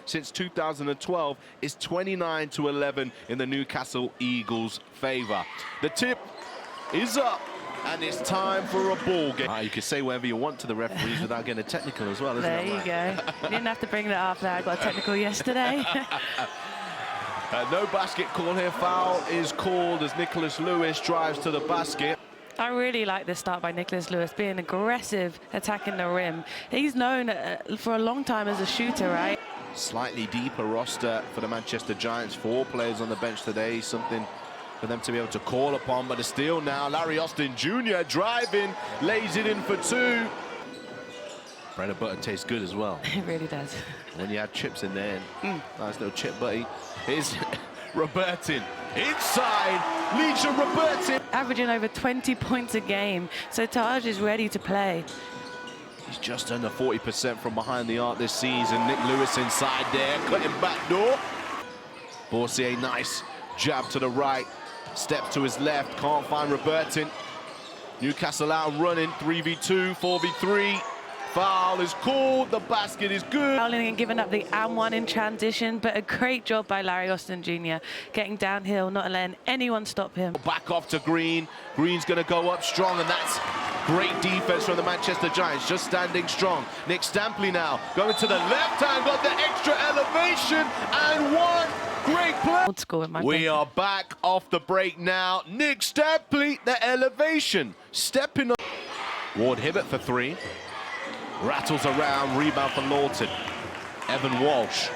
since 2012 is 29-11 in the Newcastle Eagles' favour. The tip is up, and it's time for a ball game. You can say whatever you want to the referees without getting a technical as well, isn't there it? There you go. You didn't have to bring that up there. I got a technical yesterday. No basket call here. Foul is called as Nicholas Lewis drives to the basket. I really like this start by Nicholas Lewis, being aggressive, attacking the rim. He's known for a long time as a shooter, right? Slightly deeper roster for the Manchester Giants. 4 players on the bench today, something for them to be able to call upon. But a steal now. Larry Austin Jr. driving, lays it in for 2. Bread and butter tastes good as well. It really does. When you have chips in there, nice little chip buddy. Here's Robertin inside. Leisha Robertin. Averaging over 20 points a game, so Taj is ready to play. He's just under 40% from behind the arc this season. Nick Lewis inside there, cutting back door. Borsier, nice jab to the right, steps to his left, can't find Robertin. Newcastle out running, 3v2, 4v3. Foul is called, the basket is good. Fouling and giving up the and-one in transition, but a great job by Larry Austin Jr. getting downhill, not letting anyone stop him. Back off to Green. Green's going to go up strong, and that's great defense from the Manchester Giants, just standing strong. Nick Stampley now going to the left hand, got the extra elevation, and one great play. Old school in my We opinion. are back off the break now. Nick Stampley, the elevation, stepping up. Ward Hibbert for 3. Rattles around, rebound for Lawton. Evan Walsh.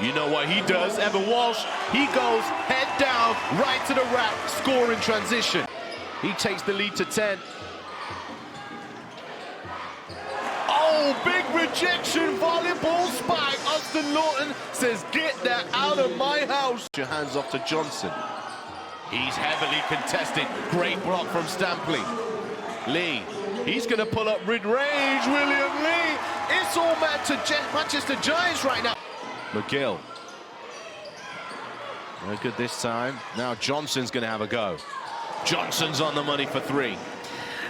You know what he does, Evan Walsh. He goes head down, right to the rack, score in transition. He takes the lead to 10. Oh, big rejection, volleyball spike. Austin Lawton says, get that out of my house. Your hands off to Johnson. He's heavily contested. Great block from Stampley. Lee. He's going to pull up mid-range. William Lee. It's all Manchester Giants right now. McGill. No good this time. Now Johnson's going to have a go. Johnson's on the money for 3.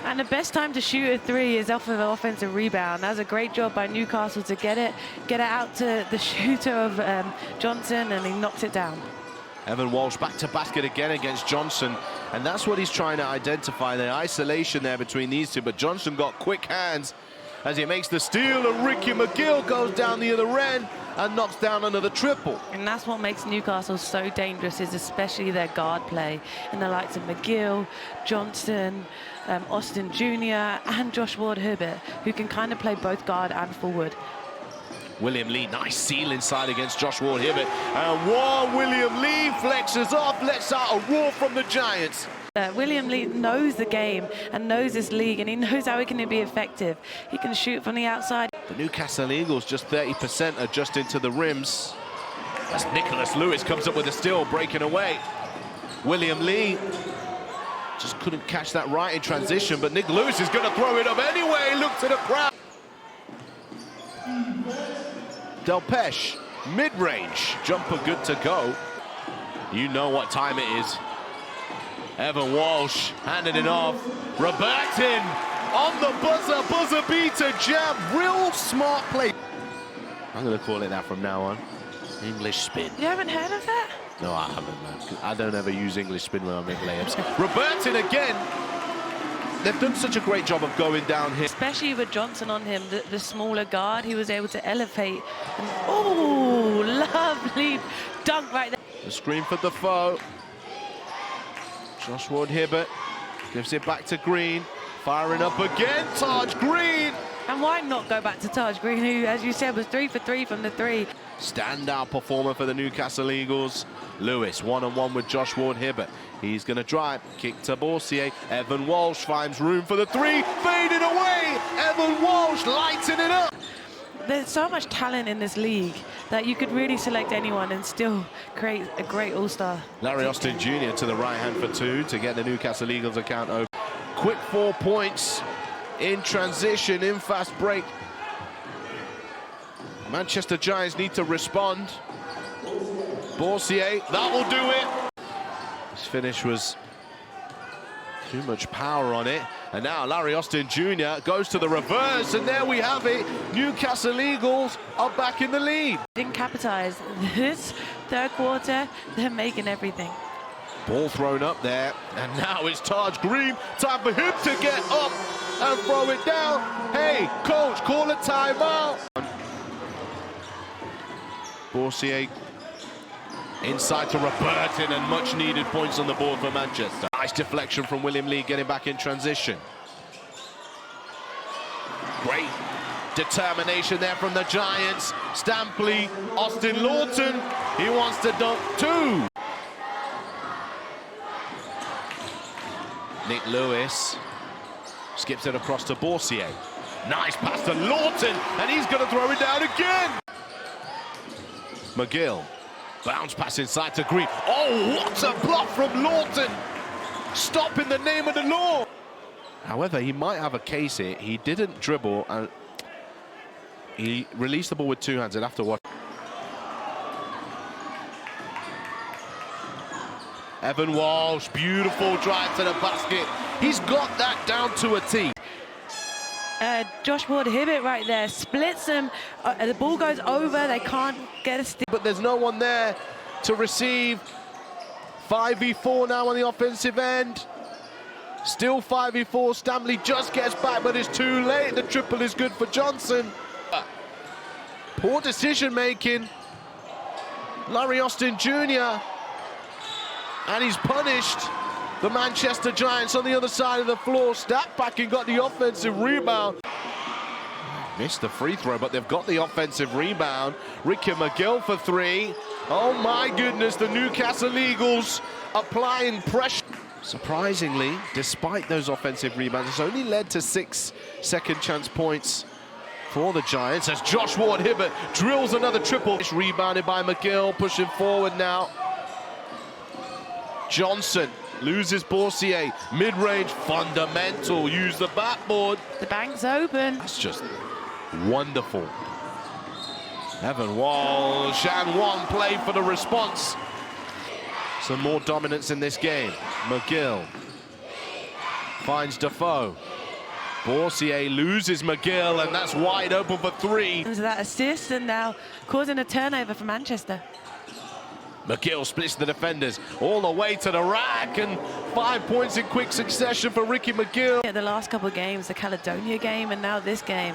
And the best time to shoot a 3 is off of an offensive rebound. That's a great job by Newcastle to get it out to the shooter of Johnson, and he knocks it down. Evan Walsh back to basket again against Johnson, and that's what he's trying to identify, the isolation there between these two. But Johnson got quick hands as he makes the steal, and Ricky McGill goes down the other end and knocks down another triple. And that's what makes Newcastle so dangerous, is especially their guard play, and the likes of McGill, Johnson, Austin Jr. and Josh Ward-Hibbert, who can kind of play both guard and forward. William Lee, nice seal inside against Josh Ward-Hibbert. And one William Lee flexes off, lets out a roar from the Giants. William Lee knows the game and knows this league, and he knows how he can be effective. He can shoot from the outside. The Newcastle Eagles just 30% adjusting to the rims. As Nicholas Lewis comes up with a steal, breaking away. William Lee just couldn't catch that right in transition, but Nick Lewis is going to throw it up anyway. Look to the crowd. Delpeche, mid-range, jumper good to go. You know what time it is. Evan Walsh handing it off. Robertin on the buzzer beater jab. Real smart play. I'm going to call it that from now on. English spin. You haven't heard of that? No, I haven't, man. I don't ever use English spin when I make layups. Robertin again. They've done such a great job of going down here. Especially with Johnson on him, the smaller guard, he was able to elevate. And, oh, lovely dunk right there. The screen for Defoe. Josh Ward-Hibbert gives it back to Green. Firing up again, Taj Green. And why not go back to Taj Green, who, as you said, was 3 for 3 from the 3. Standout performer for the Newcastle Eagles. Lewis, one-on-one with Josh Ward-Hibbert. He's going to drive, kick to Borsier. Evan Walsh finds room for the 3, fading away. Evan Walsh lighting it up. There's so much talent in this league that you could really select anyone and still create a great all-star. Larry Austin Jr. to the right hand for 2 to get the Newcastle Eagles account over. Quick 4 points in transition, in fast break. Manchester Giants need to respond. Borsier, that will do it. This finish was too much power on it. And now Larry Austin Jr. goes to the reverse, and there we have it. Newcastle Eagles are back in the lead. Didn't capitalise. This third quarter, they're making everything. Ball thrown up there, and now it's Taj Green. Time for him to get up and throw it down. Hey, coach, call a timeout. Borsier inside to Robertson, and much needed points on the board for Manchester. Nice deflection from William Lee, getting back in transition. Great determination there from the Giants. Stampley, Austin Lawton, he wants to dunk two. Nick Lewis skips it across to Borsier. Nice pass to Lawton, and he's going to throw it down again. McGill, bounce pass inside to Green. Oh, what a block from Lawton! Stop in the name of the law. However, he might have a case here. He didn't dribble, and he released the ball with two hands, and after what? Evan Walsh, beautiful drive to the basket. He's got that down to a T. Josh Ward-Hibbett right there splits them. The ball goes over. They can't get a stick. But there's no one there to receive. 5v4 now on the offensive end. Still 5v4. Stanley just gets back, but it's too late. The triple is good for Johnson. Poor decision making. Larry Austin Jr. And he's punished. The Manchester Giants on the other side of the floor. Step back and got the offensive rebound. Missed the free throw, but they've got the offensive rebound. Ricky McGill for three. Oh my goodness, the Newcastle Eagles applying pressure. Surprisingly, despite those offensive rebounds, it's only led to 6 second chance points for the Giants as Josh Ward-Hibbett drills another triple. It's rebounded by McGill, pushing forward now. Johnson loses Borsier, mid-range, fundamental, use the backboard. The bank's open. That's just wonderful. Evan Walsh and one play for the response. Some more dominance in this game. McGill finds Defoe. Borsier loses McGill, and that's wide open for three. So that assist, and now causing a turnover for Manchester. McGill splits the defenders all the way to the rack, and 5 points in quick succession for Ricky McGill. Yeah, the last couple of games, the Caledonia game and now this game,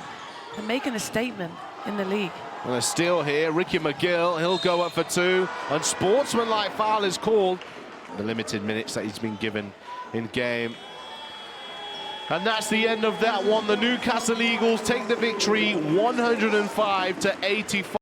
they're making a statement in the league. And a steal here, Ricky McGill, he'll go up for two. Unsportsmanlike foul is called. The limited minutes that he's been given in game. And that's the end of that one. The Newcastle Eagles take the victory 105-85.